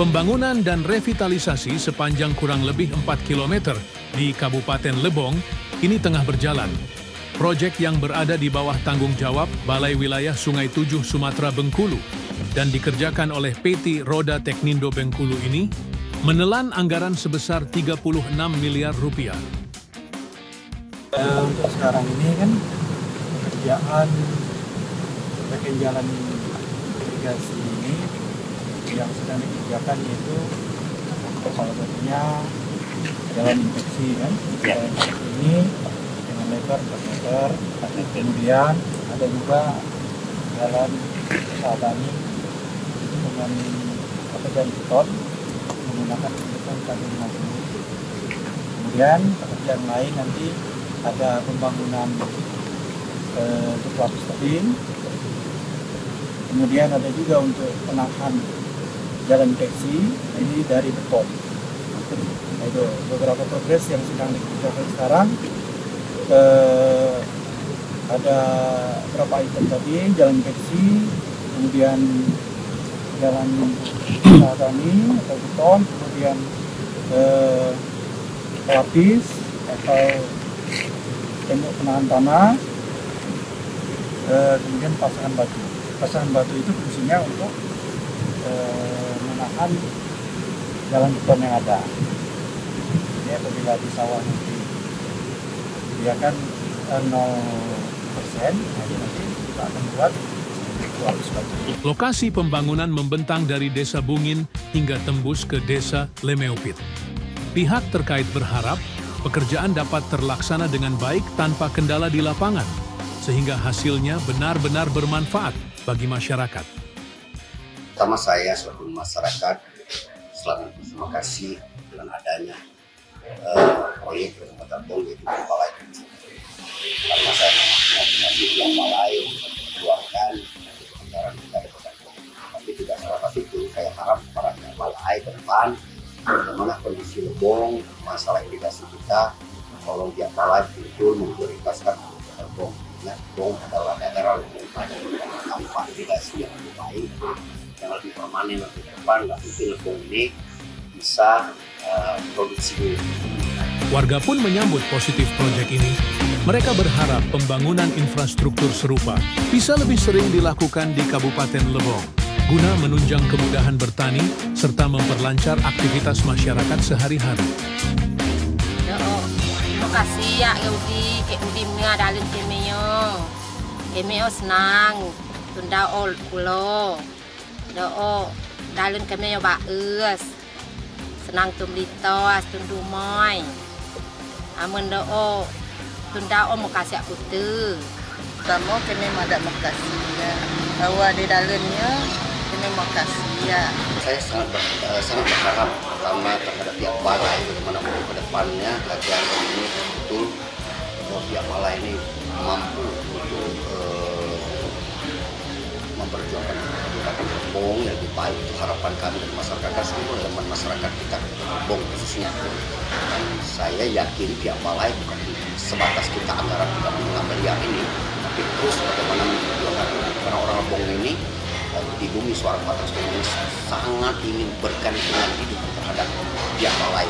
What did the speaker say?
Pembangunan dan revitalisasi sepanjang kurang lebih 4 km di Kabupaten Lebong kini tengah berjalan. Proyek yang berada di bawah tanggung jawab Balai Wilayah Sungai Tujuh Sumatera Bengkulu dan dikerjakan oleh PT Roda Teknindo Bengkulu ini menelan anggaran sebesar 36 miliar rupiah. Untuk sekarang ini kan pekerjaan bagian jalan irigasi ini yang sedang dikerjakan yaitu salah satunya jalan infeksi kan. Jalan infeksi ini dengan lebar 4 meter, kemudian ada juga jalan Sabani dengan pekerjaan beton menggunakan beton K50. Kemudian pekerjaan lain nanti ada pembangunan untuk lapis tebing. Kemudian ada juga untuk penahan jalan infeksi ini dari beton. Itu beberapa progres yang sedang dikerjakan sekarang. Ada berapa item tadi, jalan infeksi, kemudian jalan tani atau beton, kemudian lapis atau tembok penahan tanah, kemudian pasangan batu. Pasangan batu itu fungsinya untuk menahan jalan beton yang ada. Jadi apabila di sawah nanti dia kan 0%, jadi nanti kita akan buat lapis batu. Lokasi pembangunan membentang dari Desa Bungin hingga tembus ke Desa Lemeopit. Pihak terkait berharap pekerjaan dapat terlaksana dengan baik tanpa kendala di lapangan, sehingga hasilnya benar-benar bermanfaat bagi masyarakat. Pertama saya selaku masyarakat selalu terima kasih dengan adanya proyek Kecamatan Lebong yaitu Balai. Karena saya mengapresiasi yang Balai memperjuangkan anggaran dari Kota Lebong. Tapi tidak sebatas itu, saya harap para Balai ke depan bagaimana kondisi Lebong, masalah irigasi kita, tolong dia Balai betul memprioritaskan Lebong. Lebong adalah daerah yang paling dampak irigasi yang lebih baik, yang lebih permanen lebih depan, nggak mungkin Lebong ini bisa produksi. Warga pun menyambut positif proyek ini. Mereka berharap pembangunan infrastruktur serupa bisa lebih sering dilakukan di Kabupaten Lebong, guna menunjang kemudahan bertani serta memperlancar aktivitas masyarakat sehari-hari. Terima kasih ya Udi mengadalin kemeo senang tunda ol pulo dalun kemeo baes senang tumlitos tundumoy amun tunda mau kasih aku tuh kamu kami ada makasih ya bahwa di dalamnya kami makasih ya. Saya sangat berharap pertama terhadap pihak Balai bagaimana untuk ke depannya agar ini betul pihak Balai ini mampu untuk memperjuangkan Kabupaten Lebong yang lebih baik. Itu harapan kami dan masyarakat seluruh elemen masyarakat kita Lebong khususnya. Dan saya yakin pihak Balai bukan sebatas kita anggaran 36 miliar ini, tapi terus bagaimana memperjuangkan karena orang Lebong ini di bumi suara Patas Komunis sangat ingin bergantungan hidup terhadap pihak Balai.